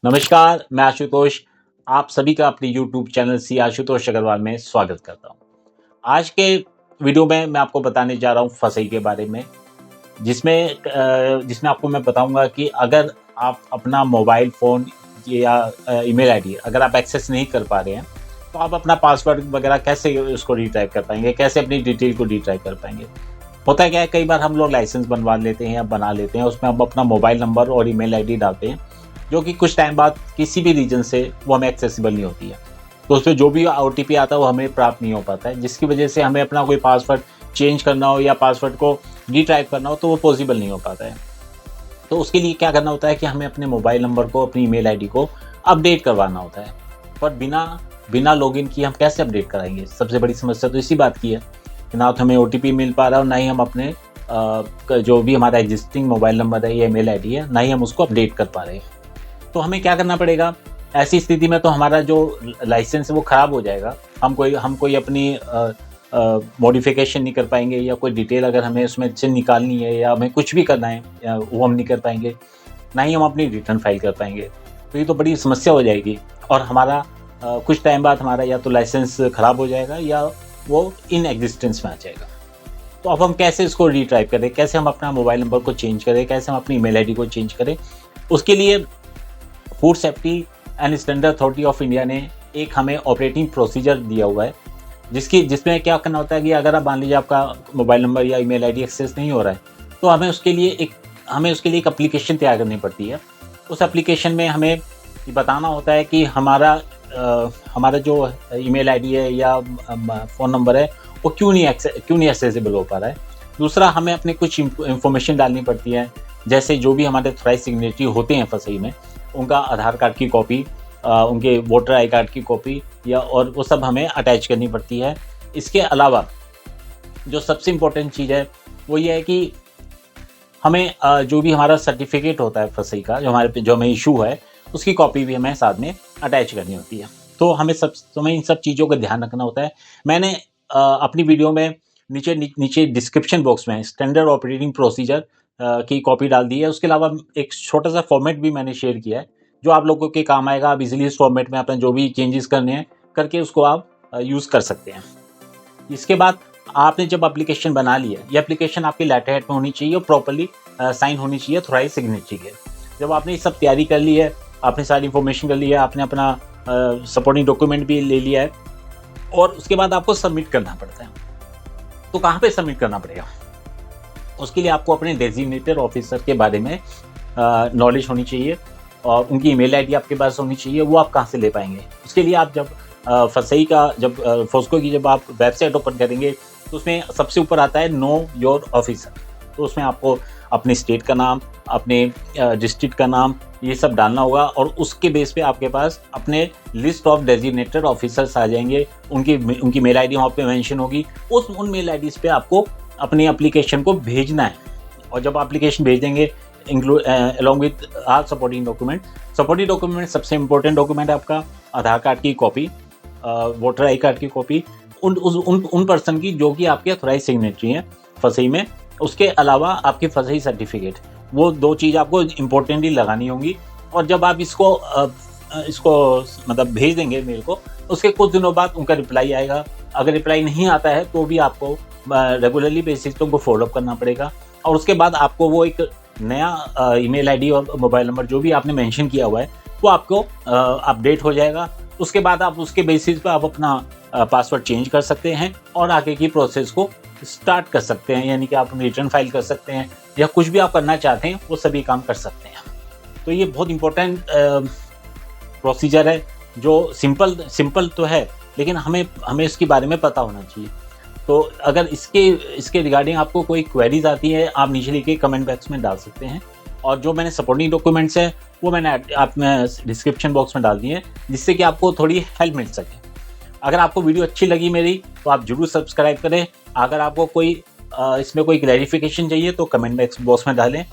नमस्कार, मैं आशुतोष। आप सभी का अपने YouTube channel C Ashutosh Agrawal में स्वागत करता हूँ। आज के वीडियो में मैं आपको बताने जा रहा हूँ फसई के बारे में, जिसमें आपको मैं बताऊंगा कि अगर आप अपना मोबाइल फ़ोन या ईमेल आईडी अगर आप एक्सेस नहीं कर पा रहे हैं, तो आप अपना पासवर्ड वगैरह कैसे उसको रिट्राइव कर पाएंगे, कैसे अपनी डिटेल को रिट्राइव कर पाएंगे। होता क्या है, कई बार हम लोग लाइसेंस बनवा लेते हैं या बना लेते हैं, उसमें हम अपना मोबाइल नंबर और ईमेल आईडी डालते हैं, जो कि कुछ टाइम बाद किसी भी रीजन से वो हमें एक्सेसिबल नहीं होती है। तो उसमें जो भी ओटीपी आता है वो हमें प्राप्त नहीं हो पाता है, जिसकी वजह से हमें अपना कोई पासवर्ड चेंज करना हो या पासवर्ड को रिट्राइव करना हो तो वो पॉसिबल नहीं हो पाता है। तो उसके लिए क्या करना होता है कि हमें अपने मोबाइल नंबर को, अपनी ईमेल आईडी को अपडेट करवाना होता है। पर बिना लॉगिन किए हम कैसे अपडेट कराएंगे? सबसे बड़ी समस्या तो इसी बात की है कि ना तो हमें ओटीपी मिल पा रहा है और ना ही हम अपने जो भी हमारा एग्जिस्टिंग मोबाइल नंबर है या ईमेल आईडी है, ना ही हम उसको अपडेट कर पा रहे हैं। तो हमें क्या करना पड़ेगा? ऐसी स्थिति में तो हमारा जो लाइसेंस है वो ख़राब हो जाएगा। हम कोई अपनी मॉडिफिकेशन नहीं कर पाएंगे, या कोई डिटेल अगर हमें उसमें से निकालनी है या हमें कुछ भी करना है वो हम नहीं कर पाएंगे, ना ही हम अपनी रिटर्न फाइल कर पाएंगे। तो ये तो बड़ी समस्या हो जाएगी और हमारा कुछ टाइम बाद हमारा या तो लाइसेंस ख़राब हो जाएगा या वो इन एग्जिस्टेंस में आ जाएगा। तो अब हम कैसे इसको रिट्राइव करें, कैसे हम अपना मोबाइल नंबर को चेंज करें, कैसे हम अपनी ईमेल आईडी को चेंज करें? उसके लिए food safety and standard authority of India ने एक हमें ऑपरेटिंग प्रोसीजर दिया हुआ है, जिसमें क्या करना होता है कि अगर आप मान लीजिए आपका मोबाइल नंबर या ईमेल आईडी एक्सेस नहीं हो रहा है, तो हमें उसके लिए एक एप्लीकेशन तैयार करनी पड़ती है। उस एप्लीकेशन में हमें ये बताना होता है कि हमारा जो ईमेल आईडी है या फ़ोन नंबर है वो क्यों नहीं एक्सेसिबल हो पा रहा है। दूसरा, हमें अपने कुछ इंफॉर्मेशन डालनी पड़ती है, जैसे जो भी हमारे ऑथराइज्ड सिग्नेटरी होते हैं फसई में, उनका आधार कार्ड की कॉपी, उनके वोटर आई कार्ड की कॉपी और वो सब हमें अटैच करनी पड़ती है। इसके अलावा जो सबसे इम्पोर्टेंट चीज़ है वो ये है कि हमें जो भी हमारा सर्टिफिकेट होता है फसई का, जो हमें इशू है, उसकी कॉपी भी हमें साथ में अटैच करनी होती है। तो हमें इन सब चीज़ों का ध्यान रखना होता है। मैंने अपनी वीडियो में नीचे डिस्क्रिप्शन बॉक्स में स्टैंडर्ड ऑपरेटिंग प्रोसीजर की कॉपी डाल दी है। उसके अलावा एक छोटा सा फॉर्मेट भी मैंने शेयर किया है जो आप लोगों के काम आएगा। आप इजीली इस फॉर्मेट में अपने जो भी चेंजेस करने हैं करके उसको आप यूज़ कर सकते हैं। इसके बाद आपने जब एप्लीकेशन बना लिया, ये एप्लीकेशन आपकी लेटर हेड में होनी चाहिए और प्रॉपर्ली साइन होनी चाहिए ऑथराइज्ड सिग्नेचरी के। जब आपने ये सब तैयारी कर ली है, आपने सारी इन्फॉर्मेशन कर ली है, आपने अपना सपोर्टिंग डॉक्यूमेंट भी ले लिया है और उसके बाद आपको सबमिट करना पड़ता है। तो कहाँ पे सबमिट करना पड़ेगा? उसके लिए आपको अपने डेजिग्नेटेड ऑफिसर के बारे में नॉलेज होनी चाहिए और उनकी ईमेल आईडी आपके पास होनी चाहिए। वो आप कहाँ से ले पाएंगे? उसके लिए आप जब फोस्को की जब आप वेबसाइट ओपन करेंगे तो उसमें सबसे ऊपर आता है नो योर ऑफिसर। तो उसमें आपको अपने स्टेट का नाम, अपने डिस्ट्रिक्ट का नाम, ये सब डालना होगा और उसके बेस पे आपके पास अपने लिस्ट ऑफ डेजिग्नेटेड ऑफिसर्स आ जाएंगे। उनकी मेल आईडी वहाँ पे मेंशन होगी। उन मेल आईडीज़ पे आपको अपनी एप्लीकेशन को भेजना है और जब एप्लीकेशन भेज देंगे along with all supporting document सबसे इंपॉर्टेंट डॉक्यूमेंट है आपका आधार कार्ड की कॉपी, वोटर आई कार्ड की कॉपी उन पर्सन की जो कि आपके ऑथराइज्ड सिग्नेटरी हैं फसई में। उसके अलावा आपकी फसई सर्टिफिकेट, वो दो चीज़ आपको इम्पोर्टेंटली लगानी होंगी। और जब आप इसको मतलब भेज देंगे मेल को, उसके कुछ दिनों बाद उनका रिप्लाई आएगा। अगर रिप्लाई नहीं आता है तो भी आपको रेगुलरली बेसिस पे उनको फॉलोअप करना पड़ेगा और उसके बाद आपको वो एक नया ईमेल आईडी और मोबाइल नंबर जो भी आपने मेंशन किया हुआ है वो आपको अपडेट हो जाएगा। उसके बाद आप उसके बेसिस पे आप अपना पासवर्ड चेंज कर सकते हैं और आगे की प्रोसेस को स्टार्ट कर सकते हैं, यानी कि आप रिटर्न फाइल कर सकते हैं या कुछ भी आप करना चाहते हैं वो सभी काम कर सकते हैं। तो ये बहुत इम्पोर्टेंट प्रोसीजर है जो सिंपल तो है, लेकिन हमें इसके बारे में पता होना चाहिए। तो अगर इसके रिगार्डिंग आपको कोई क्वेरीज आती है, आप नीचे लिख के कमेंट बॉक्स में डाल सकते हैं। और जो मैंने सपोर्टिंग डॉक्यूमेंट्स है वो मैंने डिस्क्रिप्शन बॉक्स में डाल दिए हैं, जिससे कि आपको थोड़ी हेल्प मिल सके। अगर आपको वीडियो अच्छी लगी मेरी तो आप जरूर सब्सक्राइब करें। अगर आपको इसमें कोई क्लैरिफिकेशन चाहिए तो कमेंट बॉक्स में डालें।